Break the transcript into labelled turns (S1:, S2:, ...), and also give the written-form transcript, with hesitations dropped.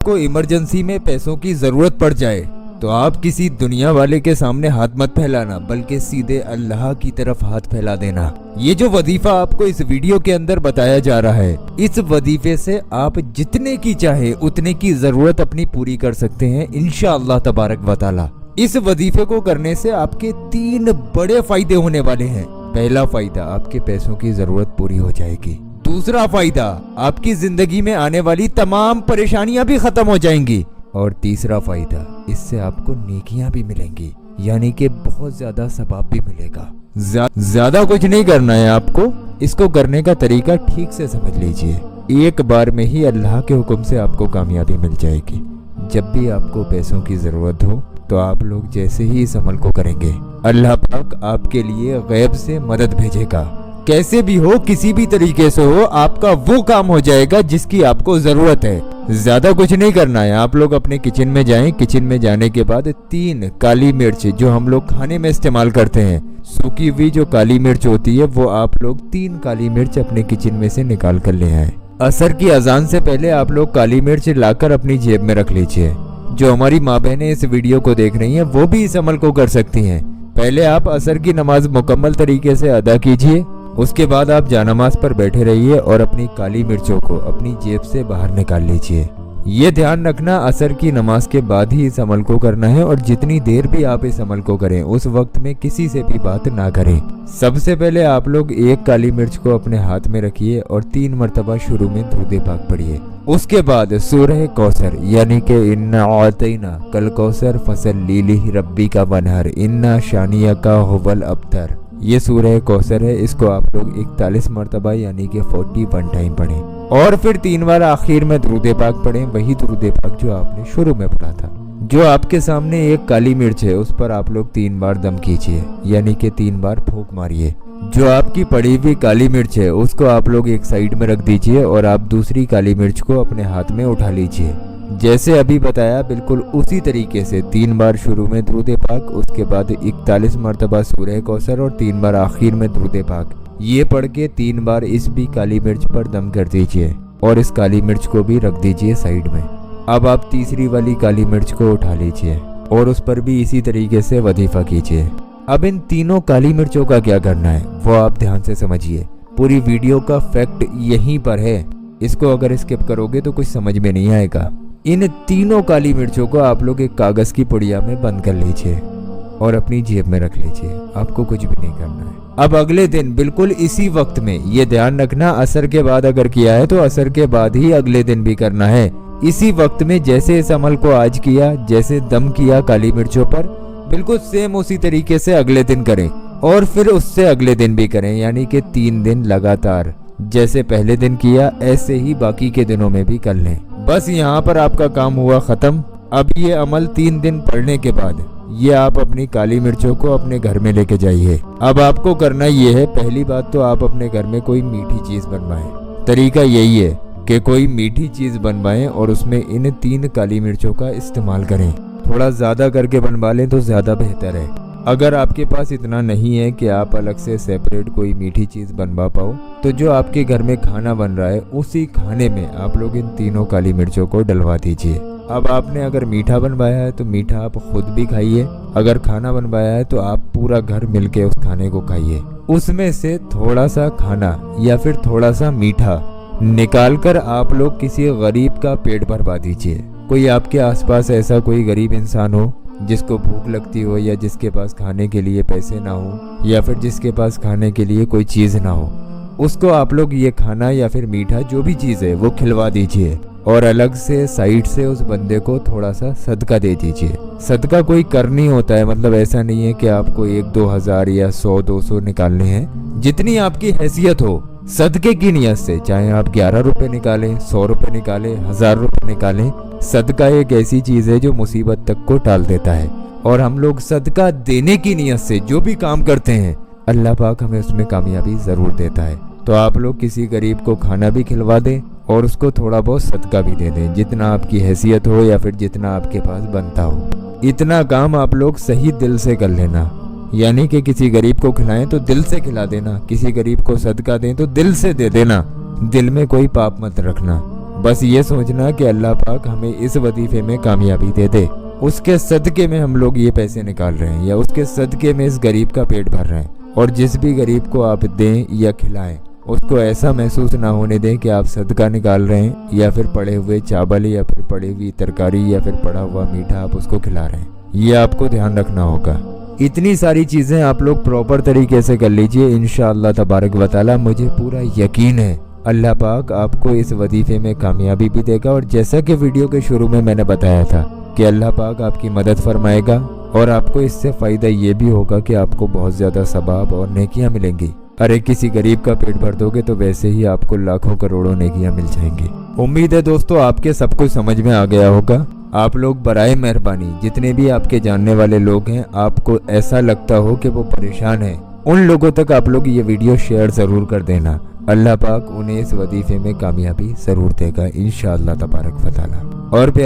S1: को इमरजेंसी में पैसों की जरूरत पड़ जाए तो आप किसी दुनिया वाले के सामने हाथ मत फैलाना, बल्कि सीधे अल्लाह की तरफ हाथ फैला देना। ये जो वजीफा आपको इस वीडियो के अंदर बताया जा रहा है, इस वजीफे से आप जितने की चाहे उतने की जरूरत अपनी पूरी कर सकते हैं इंशाअल्लाह तबारक व तआला। इस वजीफे को करने से आपके 3 बड़े फायदे होने वाले हैं। पहला फायदा, आपके पैसों की जरूरत पूरी हो जाएगी। दूसरा फायदा, आपकी जिंदगी में आने वाली तमाम परेशानियां भी खत्म हो जाएंगी। और तीसरा फायदा, इससे आपको नेकियां भी मिलेंगी, यानी कि बहुत ज्यादा सवाब भी मिलेगा। ज्यादा कुछ नहीं करना है आपको, इसको करने का तरीका ठीक से समझ लीजिए। एक बार में ही अल्लाह के हुक्म से आपको कामयाबी मिल जाएगी। जब भी आपको पैसों की जरूरत हो तो आप लोग जैसे ही इस अमल को करेंगे, अल्लाह पाक आपके लिए गैब से मदद भेजेगा। कैसे भी हो, किसी भी तरीके से हो, आपका वो काम हो जाएगा जिसकी आपको जरूरत है। ज्यादा कुछ नहीं करना है। आप लोग अपने किचन में जाएं। किचन में जाने के बाद 3 काली मिर्च जो हम लोग खाने में इस्तेमाल करते हैं, सूखी हुई जो काली मिर्च होती है, वो आप लोग 3 काली मिर्च अपने किचन में से निकाल कर ले आए। असर की अजान से पहले आप लोग काली मिर्च लाकर अपनी जेब में रख लीजिए। जो हमारी माँ बहनें इस वीडियो को देख रही हैं, वो भी इस अमल को कर सकती हैं। पहले आप असर की नमाज मुकम्मल तरीके से अदा कीजिए। उसके बाद आप जानमाज पर बैठे रहिए और अपनी काली मिर्चों को अपनी जेब से बाहर निकाल लीजिए। ये ध्यान रखना, असर की नमाज के बाद ही इस अमल को करना है और जितनी देर भी आप इस अमल को करें उस वक्त में किसी से भी बात ना करें। सबसे पहले आप लोग 1 काली मिर्च को अपने हाथ में रखिए और 3 मरतबा शुरू में दुरूद पाक पढ़िए। उसके बाद सूरह कौसर यानी कि इन्ना आतैना कल कौसर फसल्ली लिरब्बी का वनहर इन्ना शानिया का हुवल अब्तर, ये सूरह कौसर है। इसको आप लोग 41 मरतबा यानी कि 41 टाइम पढ़ें और फिर 3 बार आखिर में दुरूद पाक पढ़ें, वही दुरूद पाक जो आपने शुरू में पढ़ा था। जो आपके सामने 1 काली मिर्च है उस पर आप लोग 3 बार दम कीजिए, यानी कि 3 बार फूंक मारिए। जो आपकी पड़ी हुई काली मिर्च है उसको आप लोग एक साइड में रख दीजिए और आप दूसरी काली मिर्च को अपने हाथ में उठा लीजिए। जैसे अभी बताया बिल्कुल उसी तरीके से 3 बार शुरू में दुरूद पाक, उसके बाद 41 मरतबा सूरह कौसर और 3 बार आखिर में दुरूद पाक। ये पढ़ के 3 बार इस भी काली मिर्च पर दम कर दीजिए और इस काली मिर्च को भी रख दीजिए साइड में। अब आप तीसरी वाली काली मिर्च को उठा लीजिए और उस पर भी इसी तरीके से वजीफा कीजिए। अब इन तीनों काली मिर्चों का क्या करना है वो आप ध्यान से समझिए। पूरी वीडियो का फैक्ट यहीं पर है, इसको अगर स्किप करोगे तो कुछ समझ में नहीं आएगा। इन तीनों काली मिर्चों को आप लोग एक कागज की पुड़िया में बंद कर लीजिए और अपनी जेब में रख लीजिए। आपको कुछ भी नहीं करना है। अब अगले दिन बिल्कुल इसी वक्त में, ये ध्यान रखना, असर के बाद अगर किया है तो असर के बाद ही अगले दिन भी करना है। इसी वक्त में जैसे इस अमल को आज किया, जैसे दम किया काली मिर्चों पर, बिल्कुल सेम उसी तरीके से अगले दिन करें और फिर उससे अगले दिन भी करें, यानी कि 3 दिन लगातार। जैसे पहले दिन किया ऐसे ही बाकी के दिनों में भी कर लें। बस यहाँ पर आपका काम हुआ खत्म। अब ये अमल 3 दिन पढ़ने के बाद ये आप अपनी काली मिर्चों को अपने घर में लेके जाइए। अब आपको करना ये है, पहली बात तो आप अपने घर में कोई मीठी चीज बनवाएं। तरीका यही है कि कोई मीठी चीज बनवाएं और उसमें इन 3 काली मिर्चों का इस्तेमाल करें। थोड़ा ज्यादा करके बनवा लें तो ज्यादा बेहतर है। अगर आपके पास इतना नहीं है कि आप अलग से सेपरेट कोई मीठी चीज बनवा पाओ, तो जो आपके घर में खाना बन रहा है उसी खाने में आप लोग इन तीनों काली मिर्चों को डलवा दीजिए। अब आपने अगर मीठा बनवाया है तो मीठा आप खुद भी खाइए, अगर खाना बनवाया है तो आप पूरा घर मिलके उस खाने को खाइए। उसमें से थोड़ा सा खाना या फिर थोड़ा सा मीठा निकाल कर आप लोग किसी गरीब का पेट भरवा दीजिए। कोई आपके आसपास ऐसा कोई गरीब इंसान हो जिसको भूख लगती हो, या जिसके पास खाने के लिए पैसे ना हो, या फिर जिसके पास खाने के लिए कोई चीज़ ना हो, उसको आप लोग ये खाना या फिर मीठा जो भी चीज़ है वो खिलवा दीजिए और अलग से साइड से उस बंदे को थोड़ा सा सदका दे दीजिए। सदका कोई कर नहीं होता है, मतलब ऐसा नहीं है कि आपको 1-2 हज़ार या 100-200 निकालने हैं। जितनी आपकी हैसियत हो सदके की नियत से, चाहे आप 11 रुपए निकालें, 100 रुपए निकालें, 1000 रुपए निकालें, सदका एक ऐसी चीज है जो मुसीबत तक को टाल देता है। और हम लोग सदका देने की नियत से जो भी काम करते हैं अल्लाह पाक हमें उसमें कामयाबी जरूर देता है। तो आप लोग किसी गरीब को खाना भी खिलवा दें और उसको थोड़ा बहुत सदका भी दे दें, जितना आपकी हैसियत हो या फिर जितना आपके पास बनता हो। इतना काम आप लोग सही दिल से कर लेना, यानी कि किसी गरीब को खिलाएं तो दिल से खिला देना, किसी गरीब को सदका दें तो दिल से दे देना। दिल में कोई पाप मत रखना। बस ये सोचना कि अल्लाह पाक हमें इस वजीफे में कामयाबी दे दे, उसके सदके में हम लोग ये पैसे निकाल रहे हैं या उसके सदके में इस गरीब का पेट भर रहे हैं। और जिस भी गरीब को आप दें या खिलाएं, उसको ऐसा महसूस ना होने दें कि आप सदका निकाल रहे हैं या फिर पड़े हुए चावल या फिर पड़ी हुई तरकारी या फिर पड़ा हुआ मीठा आप उसको खिला रहे हैं। ये आपको ध्यान रखना होगा। इतनी सारी चीज़ें आप लोग प्रॉपर तरीके से कर लीजिए, इंशाअल्लाह तबारक व तआला मुझे पूरा यकीन है अल्लाह पाक आपको इस वजीफे में कामयाबी भी देगा। और जैसा कि वीडियो के शुरू में मैंने बताया था कि अल्लाह पाक आपकी मदद फरमाएगा और आपको इससे फ़ायदा ये भी होगा कि आपको बहुत ज़्यादा सवाब और नेकियां मिलेंगी। अरे किसी गरीब का पेट भर दोगे तो वैसे ही आपको लाखों करोड़ों नेकियां मिल जाएंगी। उम्मीद है दोस्तों आपके सब कुछ समझ में आ गया होगा। आप लोग बराए मेहरबानी जितने भी आपके जानने वाले लोग हैं, आपको ऐसा लगता हो कि वो परेशान हैं, उन लोगों तक आप लोग ये वीडियो शेयर ज़रूर कर देना। अल्लाह पाक उन्हें इस वजीफे में कामयाबी ज़रूर देगा इंशाअल्लाह तबारक व तआला। और